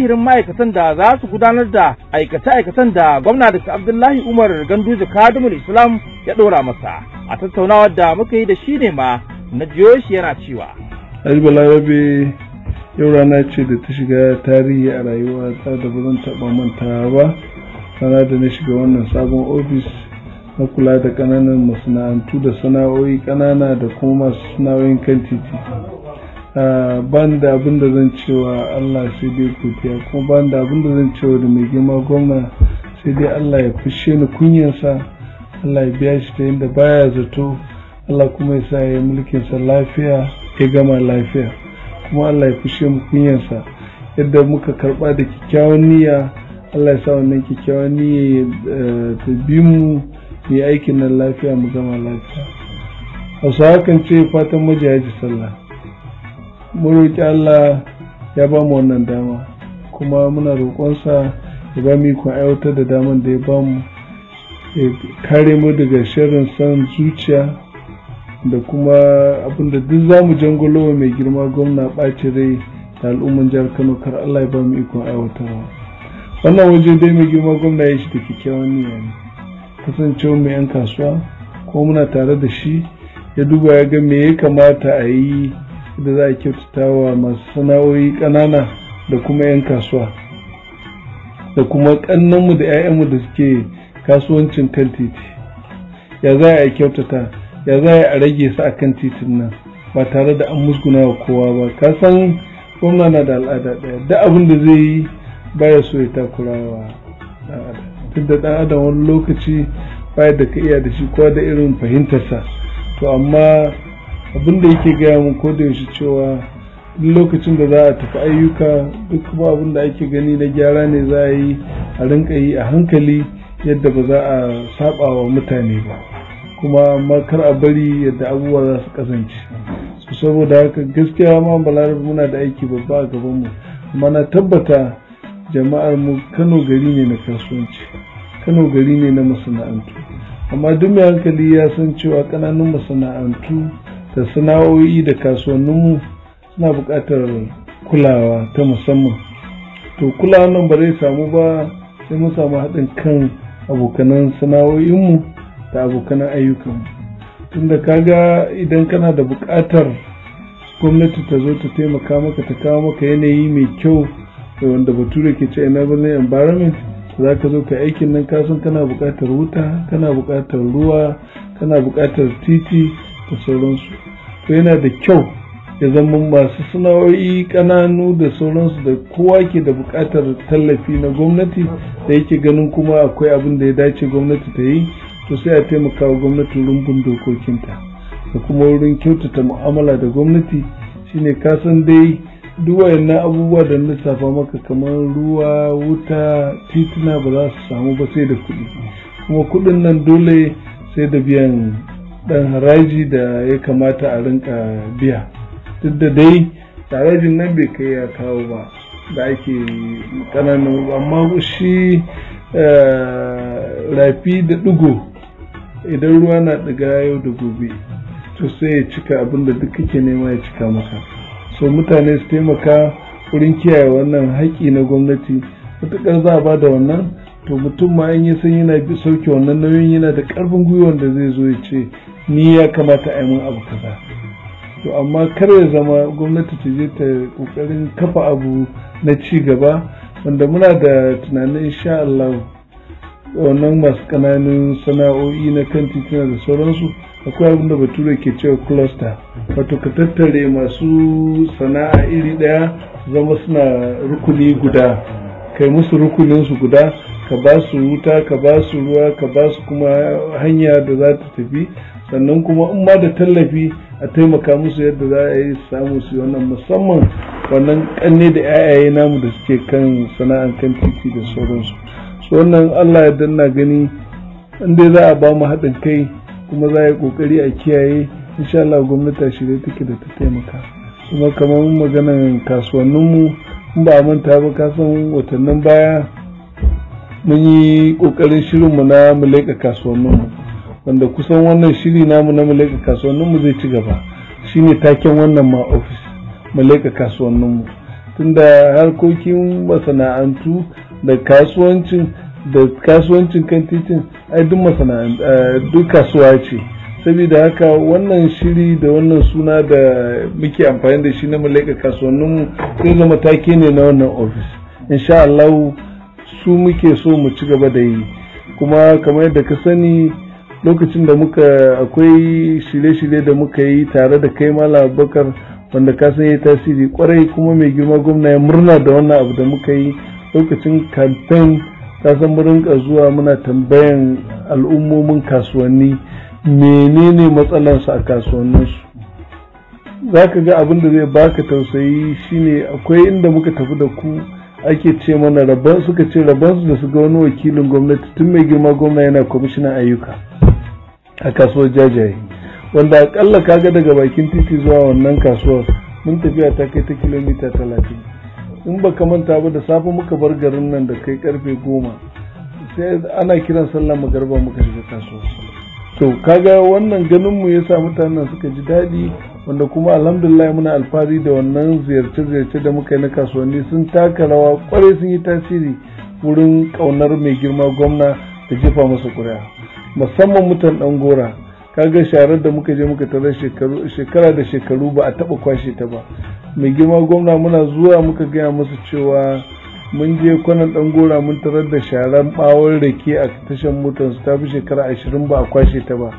ilahirin ma'aikatan da za su gudanar da aikace-aikacen da gwamna Dr. Abdullahi Umar Ganduje Kadimul Islam ya ɗora masa. A tattaunawar da muka yi da shi ne ma na jiyo shi yana cewa. Balarabe yau rana ce da ta shiga tarihi a rayuwa ta da ba zan taɓa mantawa ba. Rana da na shiga wannan sabon ofis na kula da ƙananan masana'antu da sana'o'i ƙanana da kuma masu sana'o'in kan titi. Ban da abin da zan cewa Allah sai dai godiya, kuma ban da abin da zan cewa da mai girma gwamna sai dai Allah ya fushe ni kunyansa, Allah ya biya shi ta yadda baya zato, Allah kuma ya sa ya mulkinsa lafiya ya gama lafiya, kuma Allah ya fushe mu kunyansa yadda muka karba da kyakkyawan niyya. Allah ya sa wannan kyakkyawan niyya ta bi mu yi aikin nan lafiya mu gama lafiya. Wasu hakan ce fatan majiyaji sallah. Mu roƙi Allah ya ba mu wannan dama, kuma muna roƙonsa ya ba mu ikon aiwatar da daman da ya ba mu, ya kare mu daga sharrin san zuciya da kuma abinda duk za mu jangolo mai girma gwamna ɓaci rai da al'umman jihar Kano, kar Allah ya ba mu ikon aiwatarwa. Wannan waje dai mai girma gwamna ya shi da kyakkyawan niyya ne, kasancewa mai 'yan kasuwa ko muna tare da shi ya duba ya ga me ya kamata a yi da za a kyautata wa masu sana'o'i ƙanana da kuma 'yan kasuwa da kuma ƙannanmu da 'ya'yanmu da suke kasuwancin kan titi. Ya za a kyautata, ya za a rage su a kan titin nan ba tare da an musguna wa kowa ba. Ka san gwamna na da al'ada ɗaya, da abin da zai yi baya so ya takura wa ɗan adam, tun da ɗan adam wani lokaci baya da ka iya da shi kowa da irin fahimtarsa. To amma abin da yake gaya mun ko da yaushe cewa duk lokacin da za a tafi ayyuka, duk kuma abin da ake gani na gyara ne za a yi a rinka yi a hankali yadda ba za a saba wa mutane ba, kuma kar a bari yadda abubuwa za su kasance. Saboda haka gaskiya ma Balarabe muna da aiki babba a gaban mu, amma na tabbata jama'ar mu Kano gari ne na kasuwanci, Kano gari ne na masana'antu, amma duk mai hankali ya san cewa ƙananan masana'antu da sana'o'i da kasuwanninmu suna buƙatar kulawa ta musamman. To kulawa nan ba zai samu ba sai mun samu haɗin kan abokanan sana'o'inmu da abokanan ayyukanmu. Tunda kaga idan kana da buƙatar gwamnati ta zo ta taimaka maka, ta kawo maka yanayi mai kyau da wanda bature ke ce enabling environment, za ka zo ka aikin nan, ka san kana buƙatar wuta, kana buƙatar ruwa, kana buƙatar titi da sauransu. To yana da kyau ya zama masu sana'o'i ƙananu da sauransu da kowa ke da buƙatar tallafi na gwamnati da yake ganin kuma akwai abin da ya dace gwamnati ta yi, to sai a taimaka wa gwamnati rumbun dokokinta da kuma wurin kyautata mu'amala da gwamnati. Shine ka san dai duk wayannan abubuwa da lissafa maka kamar ruwa, wuta, tituna ba za su samu ba sai da kuɗi, kuma kuɗin nan dole sai da biyan dan haraji da ya kamata a rinka biya. Duk da dai harajin nan bai kai ya kawo ba da ake ƙananan, amma shi rafi da ɗigo idan ruwa na ɗiga yau da gobe to sai ya cika abin da duk kake nema ya cika maka. So mutane su taimaka wurin kiyaye wannan haƙƙi na gwamnati. Matuƙar za a ba da wannan, to mutum ma in ya san yana sauke wannan nauyin yana da ƙarfin gwiwan da zai zo ya ce ni ya kamata a yi mun abu kaza. To amma kar ya zama gwamnati ta je ta ƙoƙarin kafa abu na ci gaba, wanda muna da tunanin insha Allah wannan masu ƙananun sana'o'i na kan tituna da sauransu, akwai abin da bature ke cewa cluster, wato ka tattare masu sana'a iri ɗaya zama suna rukuni guda, kai musu rukuninsu guda, ka ba su wuta, ka ba su ruwa, ka ba su kuma hanya da za ta tafi, sannan kuma in ma da tallafi a taimaka musu yadda za a yi samu su wannan, musamman wannan kanne da yayaye namu da suke kan sana'an kan titi da sauransu. So wannan Allah ya danna gani in dai za a ba mu haɗin kai kuma za a yi ƙoƙari a kiyaye, insha Allah gwamnati a shirye take da ta taimaka. Kuma kamar maganan kasuwanninmu in ba a manta ba, ka san watannin baya mun yi ƙoƙarin shirinmu na mu leƙa kasuwanninmu, wanda kusan wannan shiri namu na mu leƙa kasuwanninmu zai ci gaba. Shine taken wannan ma ofis, mu leƙa kasuwanninmu. tunda harkokin masana'antu da kasuwancin kan titin ai duk kasuwa ce. Saboda haka wannan shiri da wannan suna da muke amfani da shi na mu leƙa kasuwanninmu zai zama take ne na wannan ofis. Insha Allah su muke so mu ci gaba da yi, kuma kamar yadda ka sani lokacin da akwai shirye-shirye da muka yi tare da kai Malam Abubakar wanda ka san ya tasiri kwarai, kuma mai girma gwamna ya murna da wannan abu da muka yi lokacin campaign. Ka san mu rinka zuwa muna tambayan al'ummomin kasuwanni menene matsalarsu a kasuwanninsu. Za ka ga abin da zai baka tausayi shine akwai inda muka tafi da ku ake ce mana suka ce rabansu da su ga wani wakilin gwamnati tun mai girma gwamna yana kwamishinan ayyuka a kasuwar jajaye, wanda akalla kaga daga bakin titi zuwa wannan kasuwar mun tafiya ta kai ta kilomita 30. In ba manta ba da safe muka bar garin nan da kai karfe 10 sai ana kiran sallah magarba muka shiga kasuwa. To kaga wannan ganinmu ya sa mutanen suka ji daɗi, wanda kuma alhamdulillah muna alfahari da wannan ziyarce-ziyarce da muka yi na kasuwanni sun taka rawa kwarai, sun yi tasiri wurin ƙaunar mai girma gwamna da jefa masa ƙuri'a, musamman mutan ɗan gora. Kaga sharar da muka je muka tarar shekara da shekaru ba a taɓa kwashe ta ba. Mai girma gwamna muna zuwa muka gaya masa cewa mun je kwanan ɗan gora mun tarar da sharan ɓawon rake a tashan motarsu ta fi shekara 20 ba a kwashe ta ba.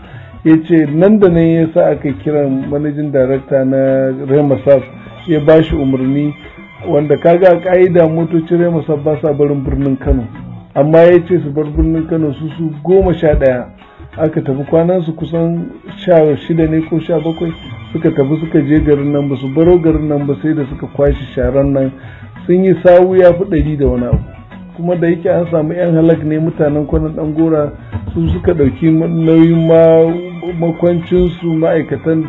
Ya ce nan da nan ya sa aka kiran manajin darakta na Remasaf ya ba shi umarni, wanda kaga a ka'ida motocin Remasaf ba sa barin birnin Kano, amma ya ce su bar birnin Kano su 11 aka tafi kwanansu kusan 16 ne ko 17 suka tafi suka je garin nan ba su baro garin nan ba sai da suka kwashe sharan nan sun yi sawu ya fi 100 da wani abu. Kuma da yake an samu 'yan halak ne mutanen kwanan ɗan gora su suka ɗauki nauyin makwancinsu, ma'aikatan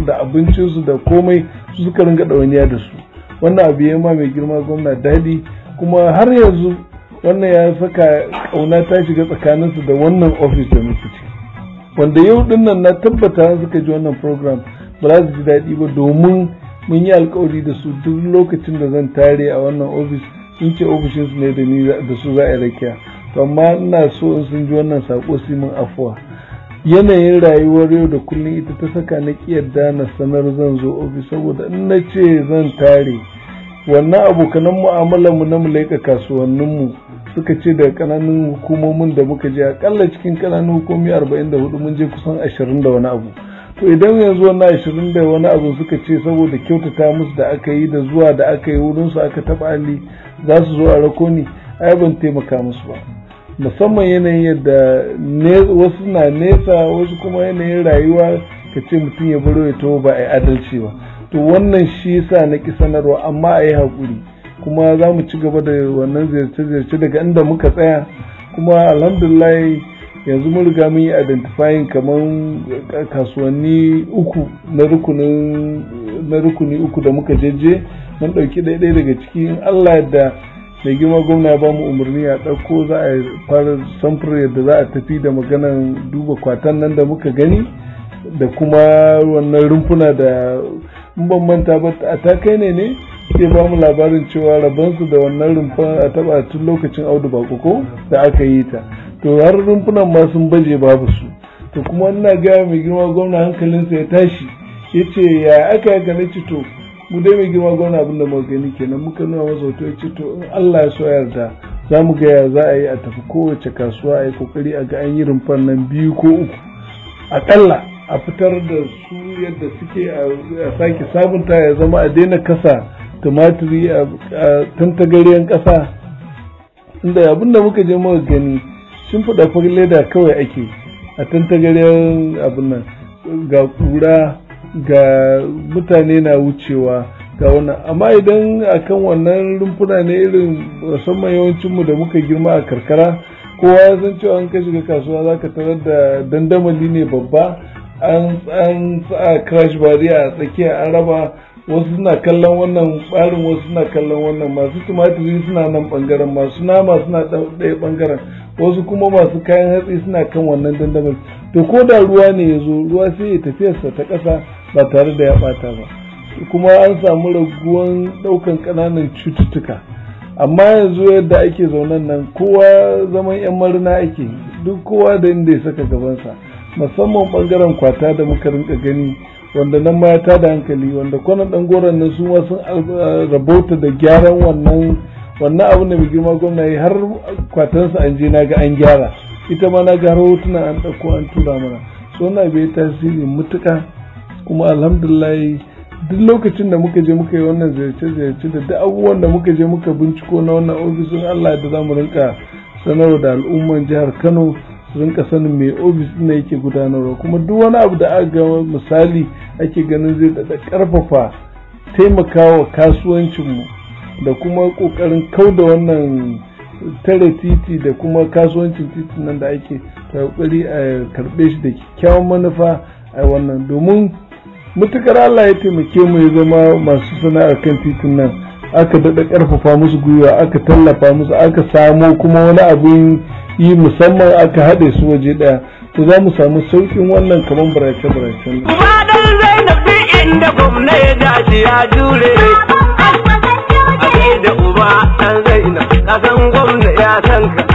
da abincinsu da komai su suka ringa ɗawainiya da su. Wannan abu ya ma mai girma gwamna daɗi, kuma har yanzu wannan ya saka ƙauna ta shiga tsakaninsu da wannan ofis da muke ciki, wanda yau dinnan na tabbata suka ji wannan program ba za su ji daɗi ba, domin mun yi alkawari da su duk lokacin da zan tare a wannan ofis sun ce ofishinsu ne da su za a rakiya. To amma ina so in sun ji wannan sako su min afuwa. Yanayin rayuwar yau da kullum ita ta saka na kiyarda na sanar zan zo ofis, saboda in na ce zan tare wannan abokanan mu'amalarmu na mu leƙa kasuwanninmu suka ce da ƙananan hukumomin da muka je akalla cikin ƙananan hukumomi 44 mun je kusan 20 da wani abu. To idan yanzu wannan 20 da wani abu suka ce saboda kyautata musu da aka yi da zuwa da aka yi wurinsu aka taɓa hali za su zo a rakoni, ai ban taimaka musu ba. Musamman yanayin yadda wasu na nesa, wasu kuma yanayin rayuwa ka ce mutum ya baro ya taho ba a yi adalci ba. To wannan shi yasa na ki sanarwa, amma a yi haƙuri, kuma za mu ci gaba da wannan ziyarce-ziyarce daga inda muka tsaya. Kuma alhamdulillah yanzu mun riga mun yi identifying kamar kasuwanni 3 na rukuni 3 da muka jeje, mun ɗauki ɗaya daga cikin Allah yadda mai girma gwamna ya ba mu umarni a ɗauko za a fara samfur yadda za a tafi da maganan duba kwatan nan da muka gani, da kuma wannan rumfuna da ban manta ba a ta kai ne sai ba mu labarin cewa rabansu da wannan rumfan a taba tun lokacin Audu Bakoko da aka yi ta. To har rumfunan ma sun baje babu su. To kuma ina ga mai girma gwamna hankalinsa ya tashi, ya ce ya aka yi gane ci to mu dai mai girma gwamna abin da muka gani kenan, muka nuna masa hoto ya ce to in Allah ya so yarda za mu ga ya za a yi a tafi kowace kasuwa a yi kokari a ga an yi rumfan nan 2 ko 3 akalla, a fitar da su yadda suke a sake sabunta ya zama a daina kasa tumatiri a tantagaryen kasa, inda abin da muka je muka gani sun fada farin leda kawai ake a tantagaryen abin nan, ga kura ga mutane na wucewa ga wannan. Amma idan akan wannan rumfuna ne irin musamman yawancinmu da muka girma a karkara, kowa ya san cewa an ka shiga kasuwa za ka tarar da dandamali ne babba, an sa crash barrier a tsakiya an raba, wasu suna kallon wannan barin wasu suna kallon wannan, masu tumatiri suna nan bangaren, masu nama suna ɗaya bangaren, wasu kuma masu kayan hatsi suna kan wannan dandamali. To ko da ruwa ne ya zo, ruwa sai ya tafiyarsa ta ƙasa ba tare da ya ɓata ba. kuma an samu raguwan ɗaukan ƙananan cututtuka. Amma yanzu yadda ake zaunan nan kowa zaman 'yan marina ake, duk kowa da inda ya saka gabansa, musamman ɓangaren kwata da muka rinka gani wanda nan ma ta da hankali, wanda kwanan ɗan goron nan su ma sun rabauta da gyaran wannan abin da mai girma gwamna yi, har kwatansa an je naga an gyara, ita ma naga har hotuna an ɗauko an tura mana, so na bai tasiri mutuka. Kuma alhamdulillah duk lokacin da muka je muka yi wannan ziyarce-ziyarce da duk abubuwan da muka je muka binciko na wannan ofisin, Allah da za mu rinka sanarwa da al'umman jihar Kano su rinka sanin me ofis ɗin yake gudanarwa, kuma duk wani abu da aka ga misali ake ganin zai da ƙarfafa taimakawa kasuwancinmu da kuma ƙoƙarin kauda wannan tare titi da kuma kasuwancin titin nan da ake ƙoƙari a karɓe shi da kyakkyawan manufa a wannan, domin mutukar Allah ya taimake mu ya zama masu sana'ar kan titin nan, aka daɗa ƙarfafa musu gwiwa, aka tallafa musu, aka samo kuma wani abin yi musamman aka haɗe su waje ɗaya, to za mu samu sauƙin wannan kamar barace-baracen. Kuma dan Zainab inda gwamna ya dace ya jure, a da uba dan Zainab, kasan gwamna ya san ka.